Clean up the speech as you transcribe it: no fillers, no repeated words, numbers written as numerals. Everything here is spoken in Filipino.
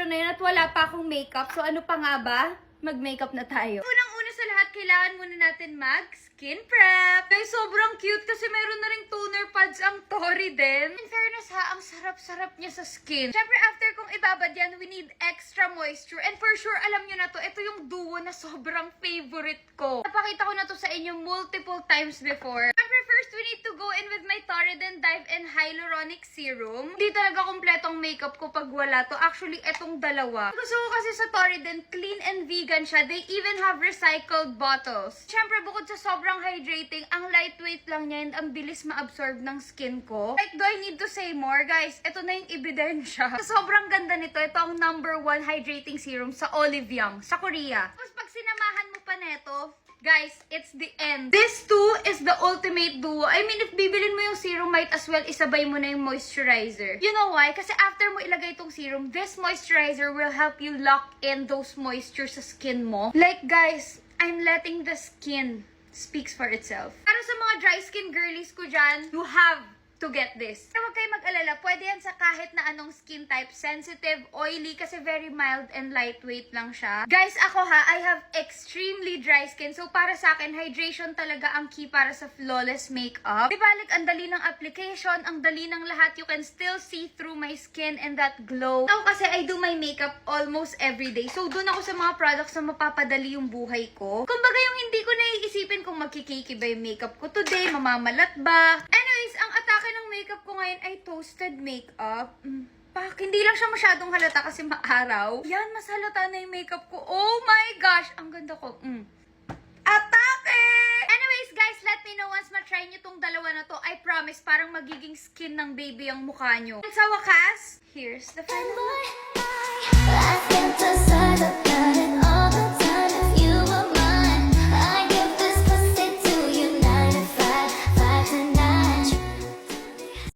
na yun at wala pa akong makeup. So ano pa nga ba? Mag-makeup na tayo. Unang-una sa lahat, kailangan muna natin mag-skin prep. Guys, sobrang cute kasi meron na ring toner pads ang Toriden. In fairness ha, ang sarap-sarap niya sa skin. Siyempre, after kong ibabad yan, we need extra moisture. And for sure, alam nyo na to, ito yung duo na sobrang favorite ko. Napakita ko na to sa inyo multiple times before. Siyempre, first, we need to go in with my Toriden Dive and Hyaluronic Serum. Hindi talaga kompletong makeup ko pag wala to. Actually, etong dalawa. Gusto ko kasi sa Toriden, clean and vegan siya. They even have recycled bottles. Siyempre, bukod sa sobrang hydrating, ang lightweight lang niya and ang bilis ma-absorb ng skin ko. Like, do I need to say more? Guys, ito na yung ebidensya. Sobrang ganda nito. Ito ang #1 hydrating serum sa Olive Young, sa Korea. Tapos pag sinamahan mo pa neto, guys, it's the end. This too is the ultimate duo. I mean, if bibilin mo yung serum, might as well isabay mo na yung moisturizer. You know why? Kasi after mo ilagay itong serum, this moisturizer will help you lock in those moisture sa skin mo. Like, guys, I'm letting the skin speaks for itself. Para sa mga dry skin girlies ko dyan, you have to get this. Pero huwag kayo mag-alala, pwede yan sa kahit na anong skin type, sensitive, oily, kasi very mild and lightweight lang siya. Guys, ako ha, I have extremely dry skin, so para sa akin, hydration talaga ang key para sa flawless makeup. Di balik, ang dali ng application, ang dali ng lahat, you can still see through my skin and that glow. Ako kasi, I do my makeup almost every day, so dun ako sa mga products na mapapadali yung buhay ko. Kumbaga yung hindi ko naiisipin kung magkikiki ba yung makeup ko today, mamamalat ba. Anyways, ang atake ng makeup ko ngayon ay toasted makeup. Hindi lang siya masyadong halata kasi maaraw. Yan, mas halata na yung makeup ko. Oh my gosh! Ang ganda ko. Atake! Anyways, guys, let me know once ma-try nyo tong dalawa na to. I promise, parang magiging skin ng baby ang mukha nyo. And sa wakas, here's the final look.